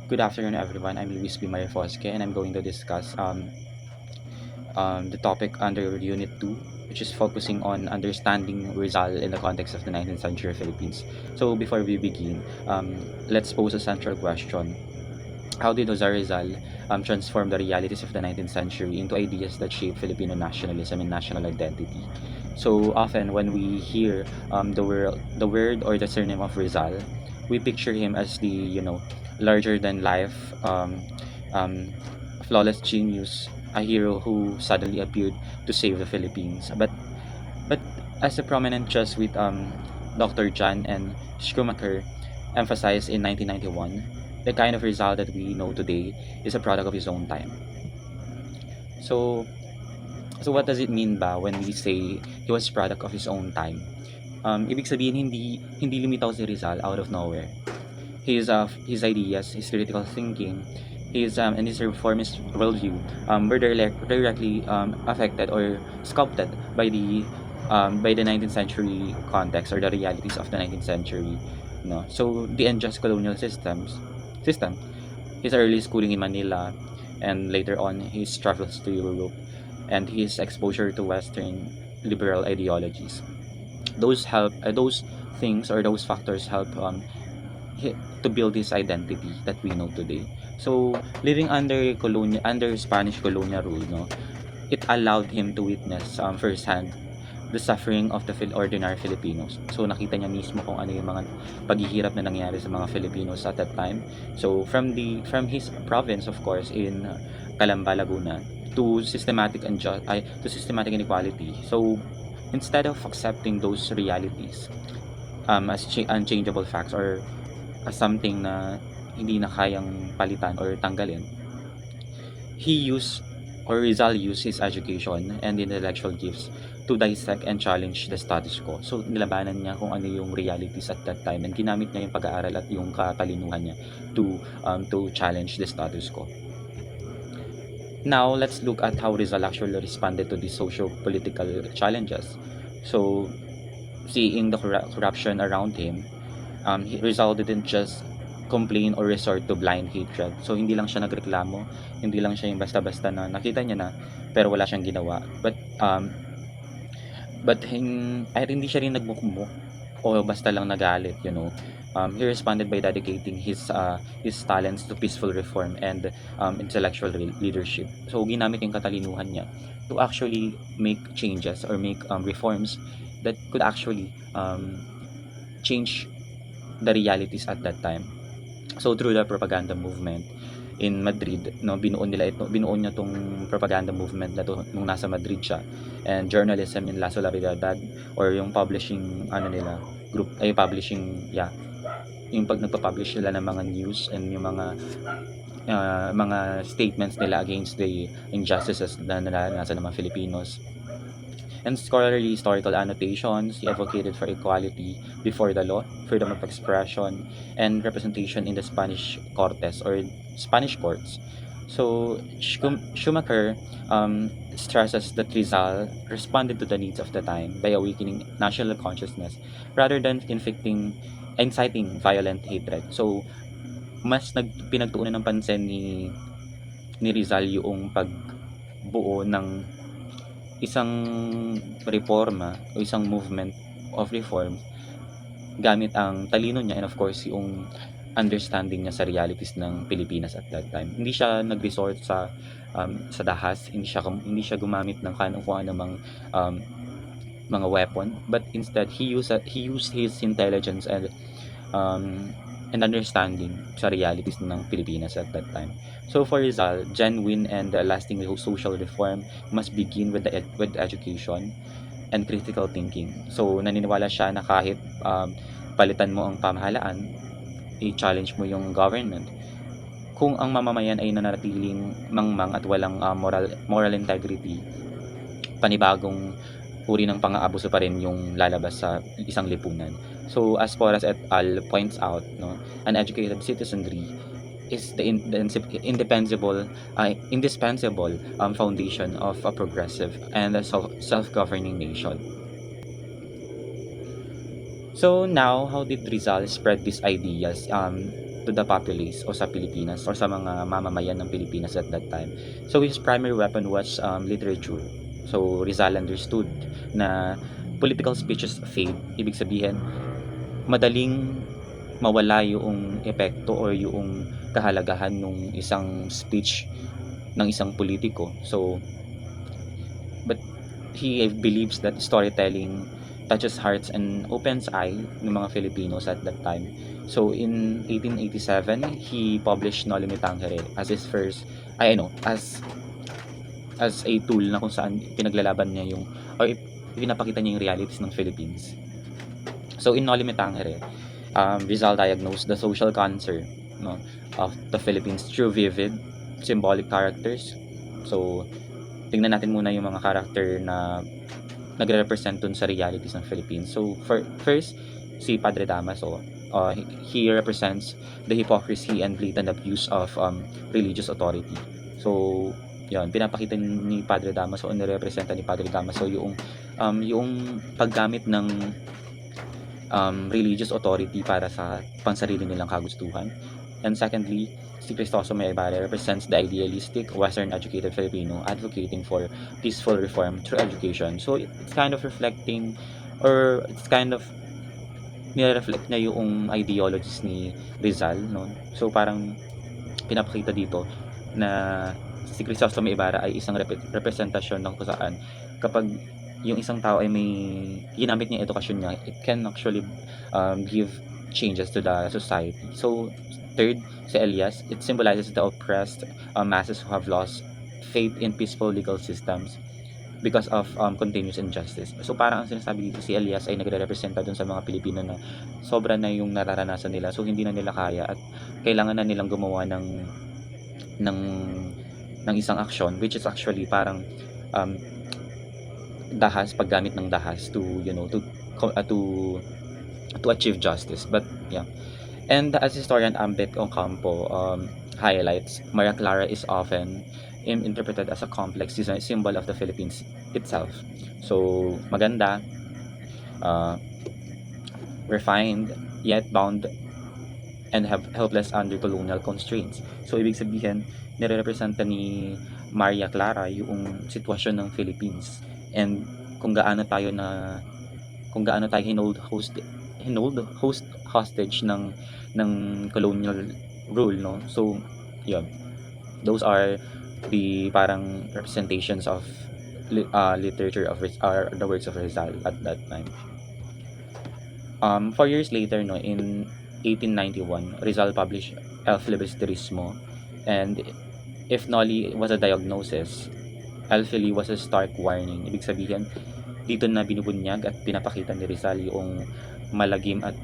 Good afternoon, everyone. I'm Luis B. Marifosque, and I'm going to discuss the topic under Unit 2, which is focusing on understanding Rizal in the context of the 19th century Philippines. So, before we begin, let's pose a central question. How did Jose Rizal transform the realities of the 19th century into ideas that shape Filipino nationalism and national identity? So often when we hear the word or the surname of Rizal, we picture him as the larger than life, um, flawless genius, a hero who suddenly appeared to save the Philippines. But as a prominent Jesuit, Dr. John and Schumacher emphasized in 1991, the kind of result that we know today is a product of his own time. So, so what does it mean ba when we say he was product of his own time? Ibig sabihin hindi lumitaw si Rizal out of nowhere. His ideas, his critical thinking, and his reformist worldview were directly affected or sculpted by the 19th century context or the realities of the 19th century. No, so the unjust colonial system, his early schooling in Manila, and later on his travels to Europe, and his exposure to Western liberal ideologies. Those things or those factors help to build this identity that we know today. So living under Spanish colonial rule, no, it allowed him to witness firsthand the suffering of the ordinary Filipinos. So nakita niya mismo kung ano yung mga paghihirap na nangyari sa mga Filipinos at that time. So from his province, of course, in Calamba, Laguna, to systematic inequality. So instead of accepting those realities as unchangeable facts or as something na hindi na kayang palitan or tanggalin, he used or Rizal used his education and intellectual gifts to dissect and challenge the status quo. So nilabanan niya kung ano yung realities at that time, and ginamit niya yung pag-aaral at yung katalinuhan niya to challenge the status quo. Now, let's look at how Rizal actually responded to these socio-political challenges. So, seeing the corruption around him, Rizal didn't just complain or resort to blind hatred. So, hindi lang siya nagreklamo, hindi lang siya yung basta-basta na nakita niya na, pero wala siyang ginawa. But hindi siya rin nagmukmuk o basta lang nagalit, you know. He responded by dedicating his talents to peaceful reform and intellectual leadership. So ginamit yung katalinuhan niya to actually make changes or make reforms that could actually change the realities at that time. So through the propaganda movement in Madrid, no, binuo niya tong propaganda movement na to nung nasa Madrid siya, and journalism in La Solidaridad, or yung publishing group ay publishing, yung pag nagpa-publish sila ng mga news and yung mga statements nila against the injustices na naranasan ng mga Filipinos. And scholarly historical annotations, he advocated for equality before the law, freedom of expression, and representation in the Spanish Cortes or Spanish courts. So Schumacher stresses that Rizal responded to the needs of the time by awakening national consciousness rather than inciting violent hatred. So mas pinagtuunan ng pansin ni Rizal yung pagbuo ng isang reforma o isang movement of reform gamit ang talino niya and of course yung understanding niya sa realities ng Pilipinas at that time. Hindi siya nag-resort sa dahas, hindi siya gumamit ng kung anumang mga weapon, but instead he used his intelligence and understanding sa realities ng Pilipinas at that time. So for Rizal, genuine and lasting social reform must begin with education and critical thinking. So naniniwala siya na kahit palitan mo ang pamahalaan, i-challenge mo yung government, kung ang mamamayan ay nananatiling mangmang at walang moral integrity, panibagong uri ng pang-aabuso pa rin yung lalabas sa isang lipunan. So as far as et al. Points out, no, an educated citizenry is the indispensable foundation of a progressive and a self-governing nation. So now, how did Rizal spread these ideas to to the populace o sa Pilipinas or sa mga mamamayan ng Pilipinas at that time. So his primary weapon was literature. So Rizal understood na political speeches fade. Ibig sabihin, madaling mawala yung epekto or yung kahalagahan ng isang speech ng isang politiko. So, but he believes that storytelling touches hearts and opens eye ng mga Filipinos at that time. So in 1887, he published Noli Me Tangere as his first, as a tool na kung saan pinaglalaban niya yung or pinapakita niya yung realities ng Philippines. So in Noli Me Tangere, Rizal diagnosed the social cancer, no, of the Philippines through vivid symbolic characters. So tingnan natin muna yung mga character na nagre-represent dun sa realities ng Philippines. So first, si Padre Damaso, he represents the hypocrisy and blatant abuse of religious authority. So yun, pinapakita ni Padre Damaso o nirepresenta ni Padre Damaso yung paggamit ng religious authority para sa pansarili nilang kagustuhan. And secondly, si Cristoso Maybara represents the idealistic Western educated Filipino advocating for peaceful reform through education. So it's kind of reflecting, or it's kind of nire-reflect na yung ideologies ni Rizal, no? So parang pinapakita dito na si Cristoso Maybara ay isang representasyon ng kung saan kapag yung isang tao ay may ginamit niya edukasyon niya, it can actually give changes to the society. So third, si Elias, it symbolizes the oppressed masses who have lost faith in peaceful legal systems because of continuous injustice. So parang ang sinasabi dito, si Elias ay nagre-representa dun sa mga Pilipino na sobra na yung nararanasan nila, so hindi na nila kaya at kailangan na nilang gumawa ng isang aksyon, which is actually parang paggamit ng dahas to achieve justice. But yeah. And as historian Ambet Ocampo highlights, Maria Clara is often interpreted as a complex symbol of the Philippines itself. So maganda, refined, yet bound and helpless under colonial constraints. So ibig sabihin, nire-representa ni Maria Clara yung sitwasyon ng Philippines and kung gaano tayo hinold hostage ng colonial rule, no? So yun, those are the parang representations of literature of the works of Rizal at that time. 4 years later, no, in 1891, Rizal published El Filibusterismo, and if Noli was a diagnosis, El Fili was a stark warning. Ibig sabihin, dito na binubunyag at pinapakita ni Rizal yung malagim at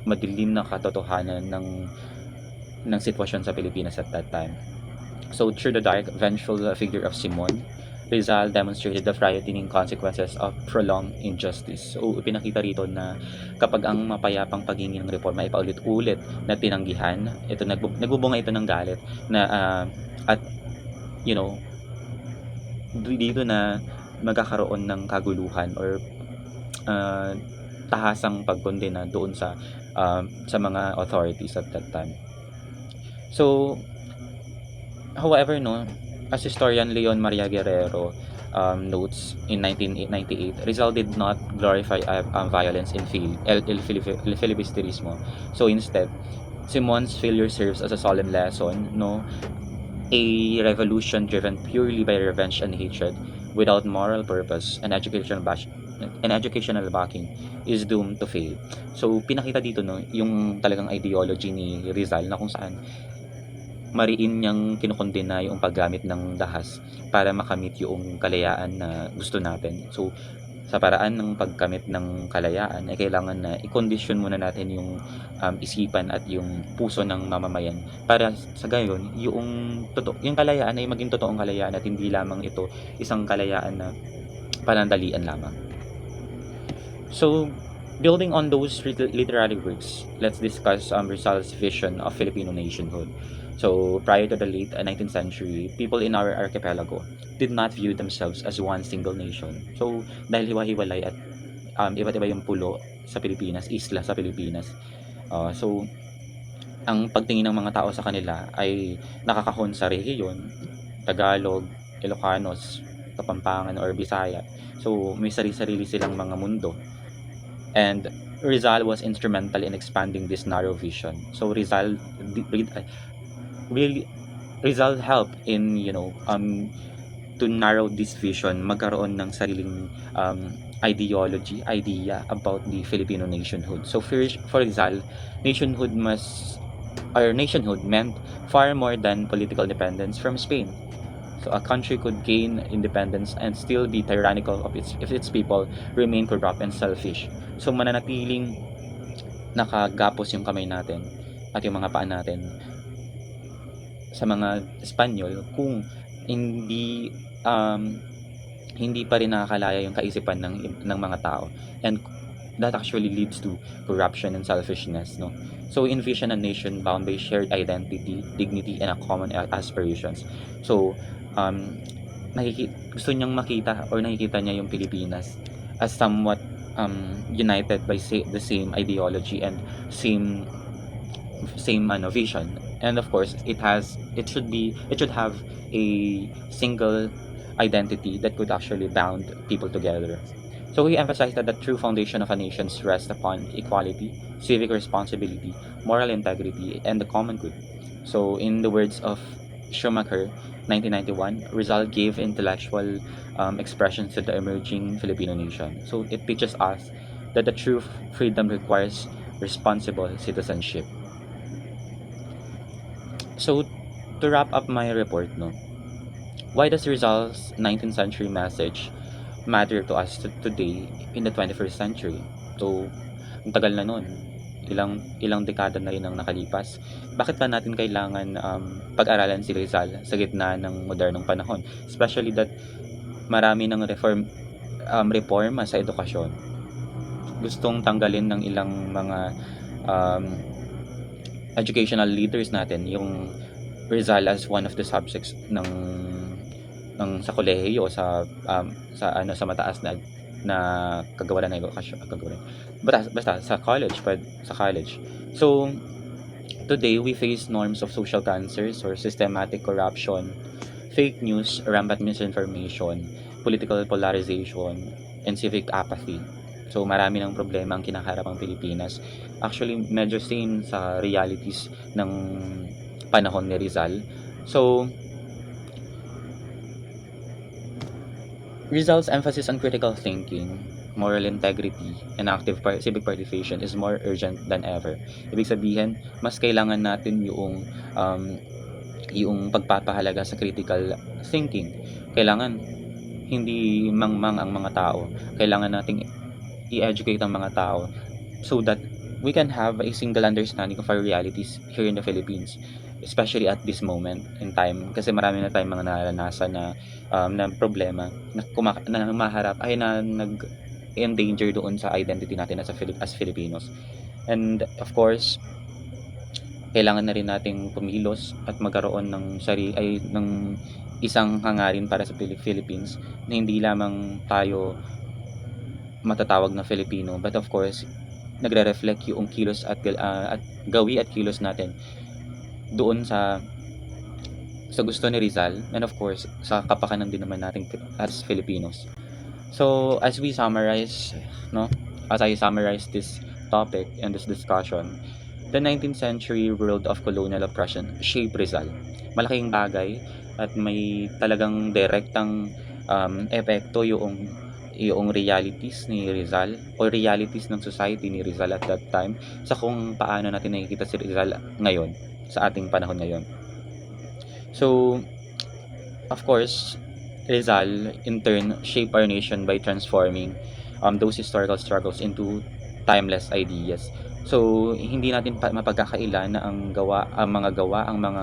madilim na katotohanan ng sitwasyon sa Pilipinas at that time. So through the dark, vengeful figure of Simon, Rizal demonstrated the frightening consequences of prolonged injustice. So pinakita rito na kapag ang mapayapang paghingi ng reforma ay paulit-ulit na tinanggihan, ito nagbubunga ito ng galit na at dito na magkakaroon ng kaguluhan or tahasang pagkondena doon sa mga authorities at that time. So however, no, as historian Leon Maria Guerrero notes in 1998, Rizal did not glorify violence in El Filibusterismo. So instead, Simon's failure serves as a solemn lesson, no, a revolution driven purely by revenge and hatred without moral purpose and educational backing is doomed to fail. So pinakita dito, no, yung talagang ideology ni Rizal na kung saan mariin niyang kinukondena yung paggamit ng dahas para makamit yung kalayaan na gusto natin. So sa paraan ng pagkamit ng kalayaan ay kailangan na i-condition muna natin yung isipan at yung puso ng mamamayan para sa gayon yung kalayaan ay maging totoong kalayaan at hindi lamang ito isang kalayaan na panandalian lamang. So building on those literary works, let's discuss Rizal's vision of Filipino nationhood. So prior to the late 19th century, people in our archipelago did not view themselves as one single nation. So dahil hiwa-hiwalay at iba't iba yung pulo sa Pilipinas, isla sa Pilipinas. So ang pagtingin ng mga tao sa kanila ay nakakahon sa rehiyon, Tagalog, Ilocanos, Kapampangan or Bisaya. So may sarili-sarili silang mga mundo. And Rizal was instrumental in expanding this narrow vision. So really Rizal helped in to narrow this vision, magkaroon ng sariling idea about the Filipino nationhood. So for Rizal, nationhood meant far more than political independence from Spain. So a country could gain independence and still be tyrannical if its people remain corrupt and selfish. So mananatiling nakagapos yung kamay natin at yung mga paa natin sa mga Espanyol kung hindi hindi pa rin nakakalaya yung kaisipan ng mga tao, and that actually leads to corruption and selfishness, no? So envision a nation bound by shared identity, dignity, and a common aspirations. So gusto niyang makita or nakikita niya yung Pilipinas as somewhat united by the same ideology and same vision. And of course it should have a single identity that could actually bound people together. So we emphasize that the true foundation of a nation rests upon equality, civic responsibility, moral integrity, and the common good. So in the words of Schumacher, 1991, Rizal gave intellectual expression to the emerging Filipino nation. So it teaches us that the true freedom requires responsible citizenship. So to wrap up my report, no, why does Rizal's 19th century message matter to us today in the 21st century? So, ang tagal na nun. Ilang dekada na rin ang nakalipas. Bakit pa natin kailangan pag-aralan si Rizal sa gitna ng modernong panahon? Especially that marami ng reforma sa edukasyon. Gustong tanggalin ng ilang mga educational leaders natin yung Rizal as one of the subjects ng sa kolehiyo, sa mataas na kagawaran ng edukasyon, basta sa college. So today we face norms of social cancers or systematic corruption, fake news, rampant misinformation, political polarization, and civic apathy. So marami ng problema ang kinaharap ang Pilipinas. Actually medyo same sa realities ng panahon ni Rizal. So Rizal's emphasis on critical thinking, moral integrity, and active civic participation is more urgent than ever. Ibig sabihin, mas kailangan natin yung pagpapahalaga sa critical thinking. Kailangan hindi mangmang ang mga tao. Kailangan nating i-educate ang mga tao so that we can have a single understanding of our realities here in the Philippines, especially at this moment in time, kasi marami na tayong mga naranasan na problema na maharap ay na nag-endanger doon sa identity natin as Filipinos. And of course, kailangan na rin nating pumilos at magkaroon ng isang hangarin para sa Philippines na hindi lamang tayo matatawag na Filipino, but of course nagre-reflect yung kilos at gawi at kilos natin doon sa gusto ni Rizal, and of course sa kapakanan din naman natin as Filipinos. So as I summarize this topic and this discussion, the 19th century world of colonial oppression shaped Rizal. Malaking bagay at may talagang direktang epekto yung realities ni Rizal o realities ng society ni Rizal at that time sa kung paano natin nakikita si Rizal ngayon sa ating panahon ngayon. So of course, Rizal in turn shaped our nation by transforming those historical struggles into timeless ideas. So hindi natin mapagkakaila na ang mga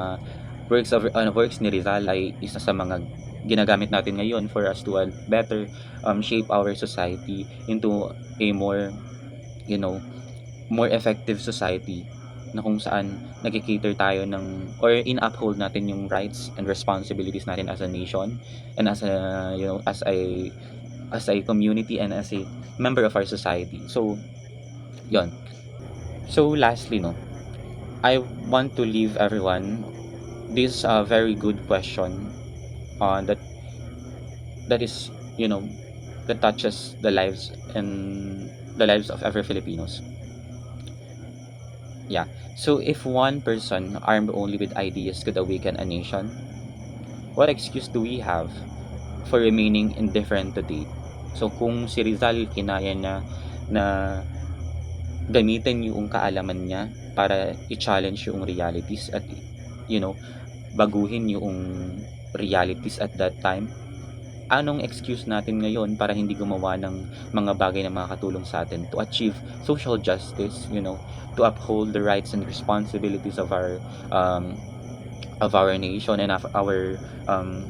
works ni Rizal ay isa sa mga ginagamit natin ngayon for us to better shape our society into a more more effective society na kung saan nagki-cater tayo or in-uphold natin yung rights and responsibilities natin as a nation and as a community and as a member of our society. So yon. So lastly, I want to leave everyone this very good question that is, you know, that touches the lives of every Filipinos. Yeah. So if one person armed only with ideas could awaken a nation, what excuse do we have for remaining indifferent today? So kung si Rizal kinaya niya na gamitin yung kaalaman niya para i-challenge yung realities at, you know, baguhin yung realities at that time, anong excuse natin ngayon para hindi gumawa ng mga bagay na makakatulong sa atin to achieve social justice, to uphold the rights and responsibilities of our nation and um,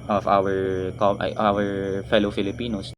of our fellow Filipinos.